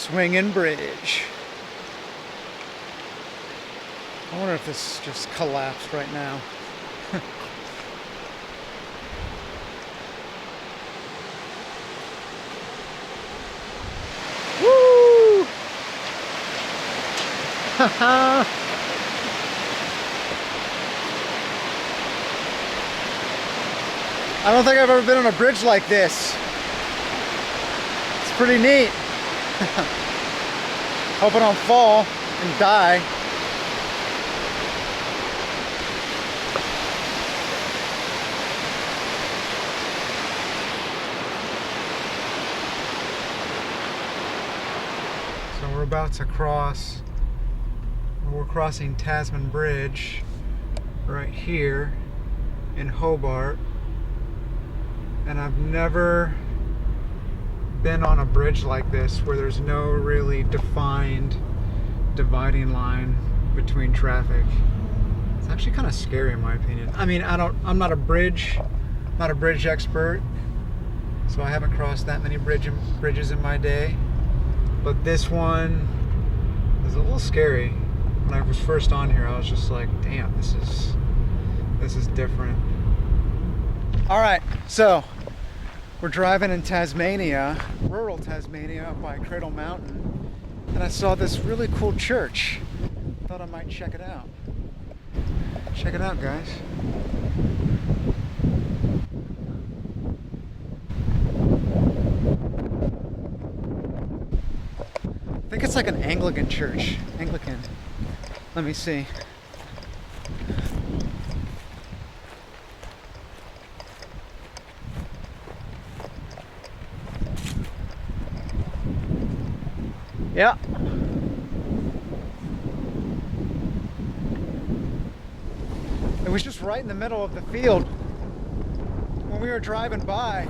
Swinging Bridge. I wonder if this just collapsed right now. Woo! I don't think I've ever been on a bridge like this. It's pretty neat. Hope I don't fall and die. So we're about to cross, we're crossing Tasman Bridge right here in Hobart. And I've never been on a bridge like this where there's no really defined dividing line between traffic. It's actually kind of scary in my opinion. I mean, I'm not a bridge expert, so I haven't crossed that many bridges in my day. But this one is a little scary. When I was first on here, I was just like, damn, this is different. All right, so we're driving in Tasmania, rural Tasmania, up by Cradle Mountain, and I saw this really cool church. Thought I might check it out. Check it out, guys. I think it's like an Anglican church. Anglican. Let me see. Yeah. It was just right in the middle of the field when we were driving by.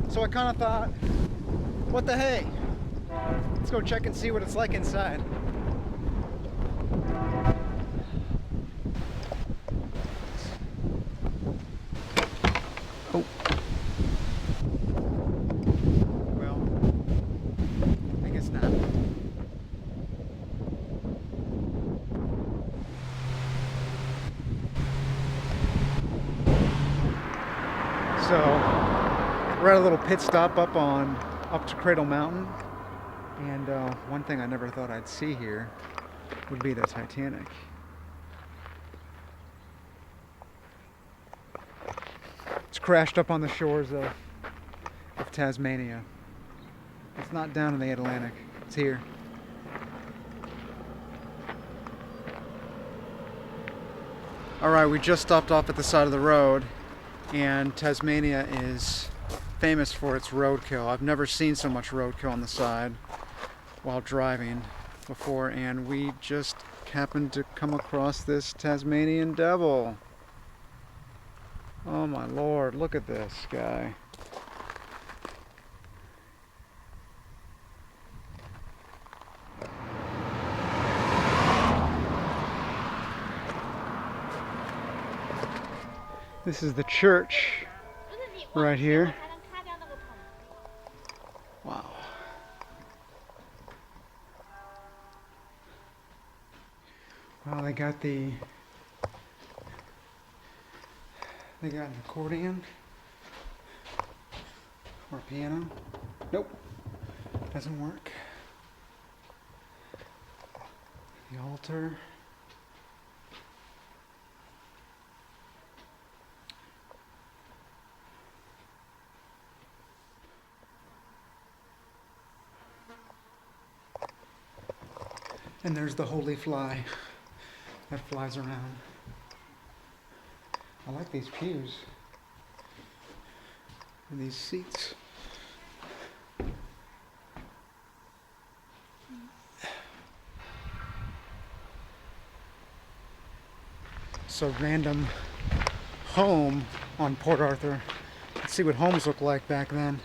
So I kind of thought, what the hey? Let's go check and see what it's like inside. Oh. Well, I guess not. So we're at a little pit stop up to Cradle Mountain, and one thing I never thought I'd see here would be the Titanic. It's crashed up on the shores of Tasmania. It's not down in the Atlantic, it's here. Alright, we just stopped off at the side of the road, and Tasmania is famous for its roadkill. I've never seen so much roadkill on the side while driving before, and we just happened to come across this Tasmanian Devil. Oh my lord, look at this guy. This is the church right here. Wow. Well, they got an accordion or piano. Nope, doesn't work. The altar. And there's the holy fly that flies around. I like these pews and these seats. So random home on Port Arthur. Let's see what homes looked like back then.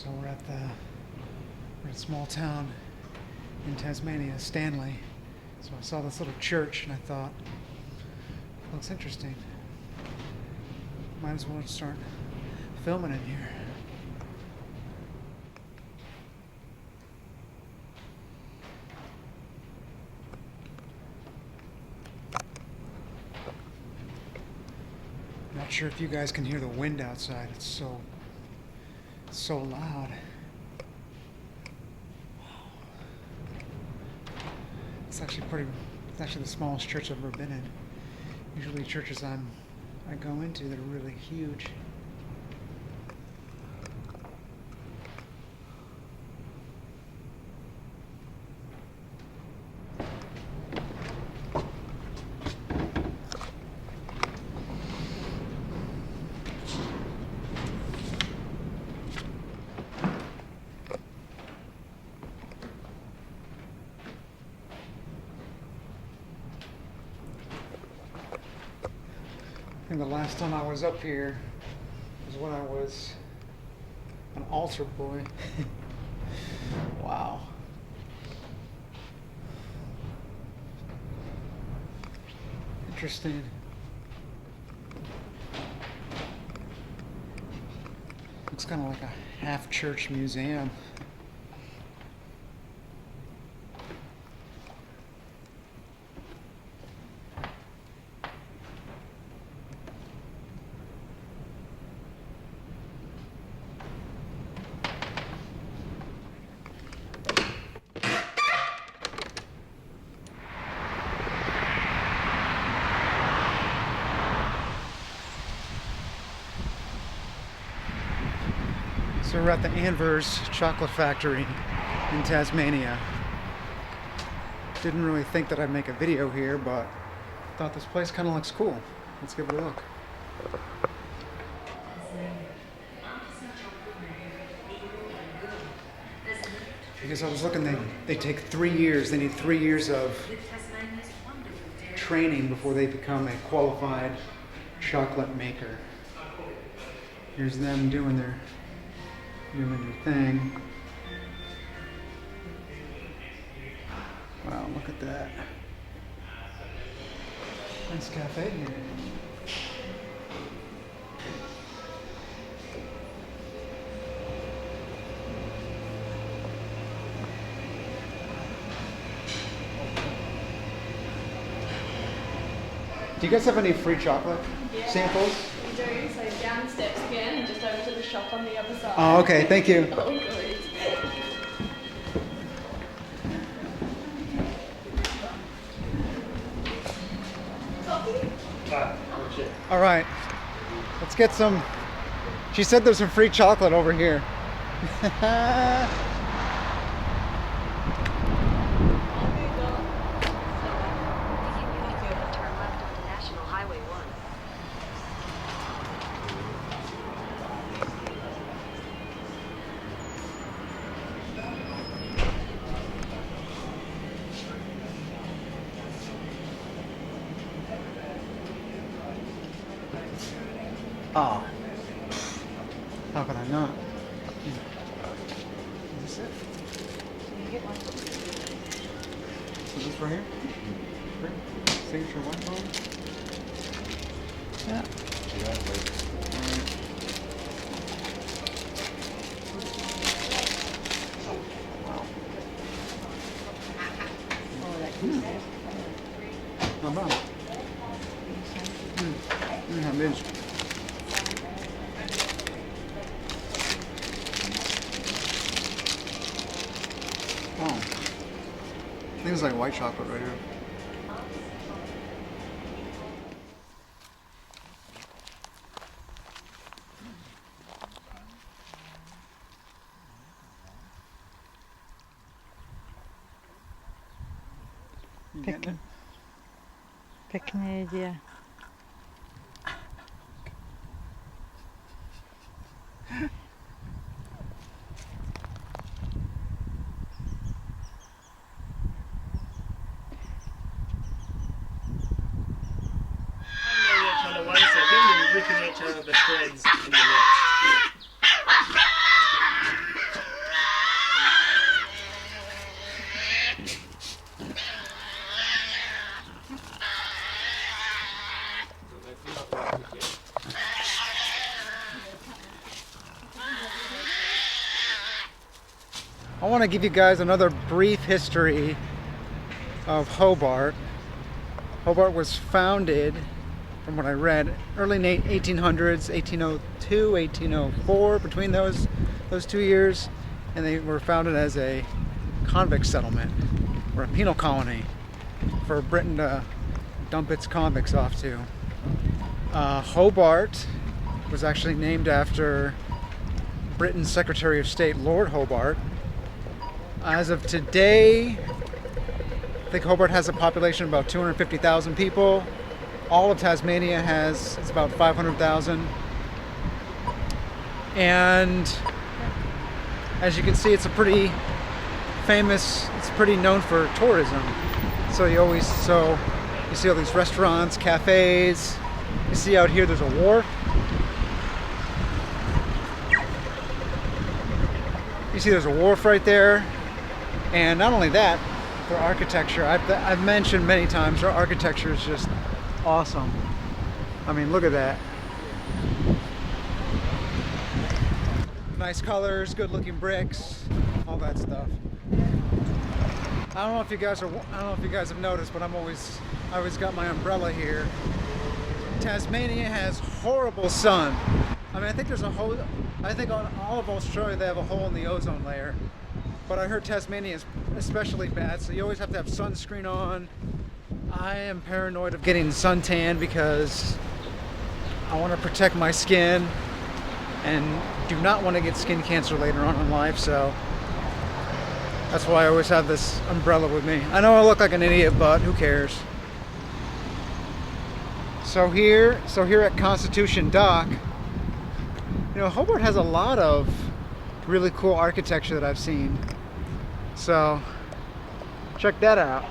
So we're at a small town in Tasmania, Stanley. So I saw this little church and I thought, looks interesting. Might as well start filming in here. Not sure if you guys can hear the wind outside. It's so loud. It's actually the smallest church I've ever been in. Usually churches I go into that are really huge. I think the last time I was up here was when I was an altar boy. Wow. Interesting. Looks kind of like a half-church museum. So we're at the Anvers chocolate factory in Tasmania. Didn't really think that I'd make a video here, but thought this place kind of looks cool. Let's give it a look. Because I was looking, they take 3 years. They need 3 years of training before they become a qualified chocolate maker. Here's them doing their thing. Wow, look at that. Nice cafe here. Do you guys have any free chocolate samples? We do, so down the steps again and just over to the shop on the other side. Oh, okay, thank you. Oh, good. All right, let's get some. She said there's some free chocolate over here. Oh, how can I not? Is this it? Can you get one? Is this right here? Signature one phone? Yeah. Not bad. How big? Oh. I think it's like white chocolate right here. You getting it? Picking, yeah. On the 1 second, you're ripping each other the threads in the net. I want to give you guys another brief history of Hobart. Hobart was founded, from what I read, early 1800s, 1802, 1804, between those 2 years, and they were founded as a convict settlement, or a penal colony, for Britain to dump its convicts off to. Hobart was actually named after Britain's Secretary of State, Lord Hobart. As of today, I think Hobart has a population of about 250,000 people. All of Tasmania it's about 500,000. And as you can see, it's pretty known for tourism. So you see all these restaurants, cafes. You see out here there's a wharf. You see there's a wharf right there. And not only that, their architecture, I've mentioned many times, their architecture is just awesome. I mean, look at that. Nice colors, good looking bricks, all that stuff. I don't know if you guys have noticed, but I always got my umbrella here. Tasmania has horrible sun. I mean, I think on all of Australia they have a hole in the ozone layer. But I heard Tasmania is especially bad, so you always have to have sunscreen on. I am paranoid of getting suntan because I want to protect my skin and do not want to get skin cancer later on in life, so that's why I always have this umbrella with me. I know I look like an idiot, but who cares? So here at Constitution Dock, Hobart has a lot of really cool architecture that I've seen. So check that out.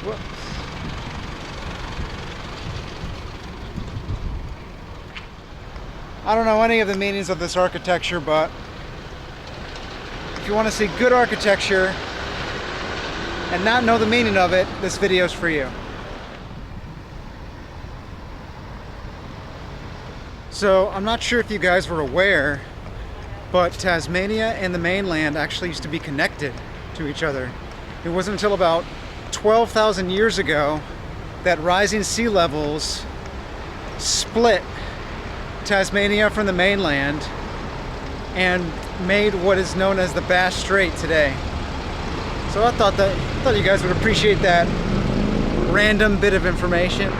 Whoops. I don't know any of the meanings of this architecture, but if you want to see good architecture and not know the meaning of it, this video is for you. So I'm not sure if you guys were aware, but Tasmania and the mainland actually used to be connected to each other. It wasn't until about 12,000 years ago that rising sea levels split Tasmania from the mainland and made what is known as the Bass Strait today. So I thought you guys would appreciate that random bit of information.